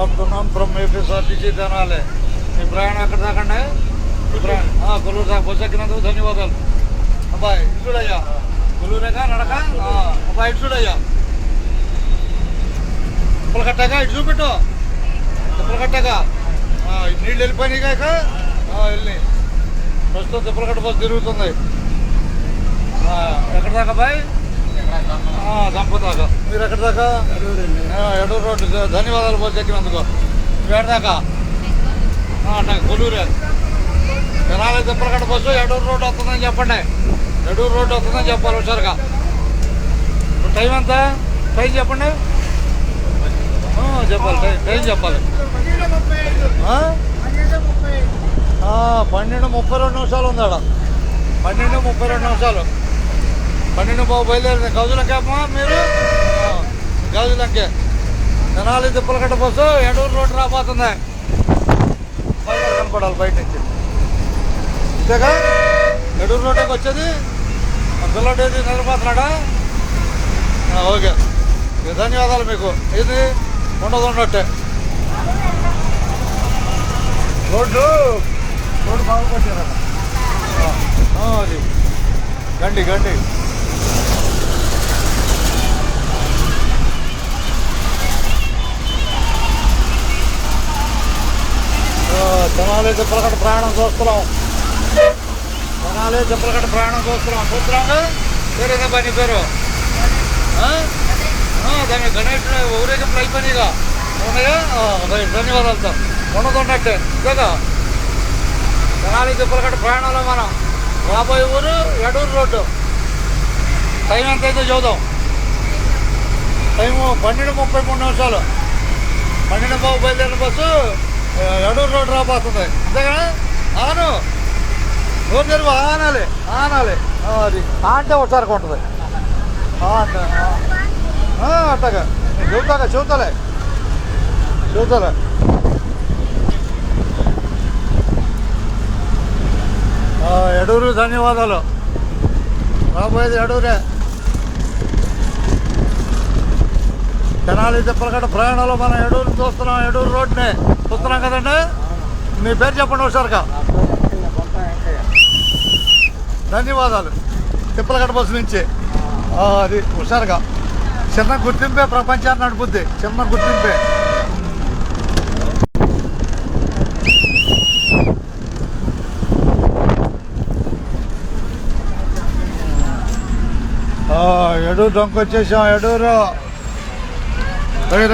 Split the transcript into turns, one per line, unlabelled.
Afternoon from APSRTC Tenali. మీ ప్రయాణం ఎక్కడ దాకండి? కొల్లూరు దాకా బస్సు ఎక్కినందుకు ధన్యవాదాలు. అబ్బాయి ఇటుడయ్యా, కొల్లూరేగా నడక. అబ్బాయి ఇటు చూడయ్యా, తిప్పలు కట్టాక ఇటు చూపెట్టు. తిప్పలు కట్టాక నీళ్ళు వెళ్ళిపోయినాయిగా ఇక వెళ్ళి ప్రస్తుతం తిప్పలు కట్ట బస్సు తిరుగుతుంది. ఎక్కడ దాకా బాయ్? దంపదాకా. మీరు ఎక్కడ దాకా? ఎడూరు రోడ్డు. ధన్యవాదాలు బస్సు ఎక్కినందుకు. మీరు ఎడదాకా? కొల్లూరే. తెనాలి తిప్పలకట్ట బస్సు ఎడూరు రోడ్డు వస్తుందని చెప్పండి. ఎడూరు రోడ్డు వస్తుందని చెప్పాలి హుషారుగా. ఇప్పుడు టైం ఎంత? టైం చెప్పండి. చెప్పాలి టైం చెప్పాలి. 12:32 ఉంది ఆడ. 12:32 నిమిషాలు. 12:00 బయలుదేరింది. గౌజులంకేమ్మా మీరు? గౌజులంకే. తెనాలి తిప్పలకట్ట బస్సు ఎడూరు రోడ్డు రాబోతుంది. కనపడాలి బయట నుంచి. అంతేగా ఎడూరు రోడ్డుకి వచ్చేది. పిల్లడు ఏది నిలబోతున్నాడా? ఓకే, ధన్యవాదాలు మీకు. ఇది ఉండట్టే రోడ్డు బాగుపట్టారట. అది గండి తెనాలి తిప్పలకట్ట ప్రయాణం చూస్తున్నాం. చూస్తున్నాంగా. పేరేదా పని పేరు? దాని గణేష్ ఊరేగింపులు అయిపోయినాయిగా ఉన్నాయా? ధన్యవాదాలు సార్. ఉండదున్నట్టే కదా. తెనాలి తిప్పలకట్ట ప్రయాణంలో మనం రాబోయే ఊరు ఎడూరు రోడ్డు. టైం ఎంత అయితే చూద్దాం. టైము 12:33 నిమిషాలు. 12:00 బయలుదేరిన బస్సు ఎడూరు రోడ్డు రాబోతుంది. అంతేగా? రోడ్డు తెరువు ఆనాలి. అది అంటే ఒకసారి ఉంటుంది. అట్టగా చెబుతాలే. ఎడూరు. ధన్యవాదాలు. రాబోయేది ఎడూరే. తెనాలి తిప్పలకట్ట ప్రయాణంలో మనం ఎడూరు చూస్తున్నాం. ఎడూరు రోడ్డుని చూస్తున్నాం కదండి. మీ పేరు చెప్పండి ఒకసారిగా. ధన్యవాదాలు. తిప్పలకట్ట బస్సు నుంచి అది హుషారుగా. చిన్న గుర్తింపే ప్రపంచాన్ని నడుపుద్ది. చిన్న గుర్తింపే. ఎడూరు దొంకొచ్చేసాం. ఎడూరు రై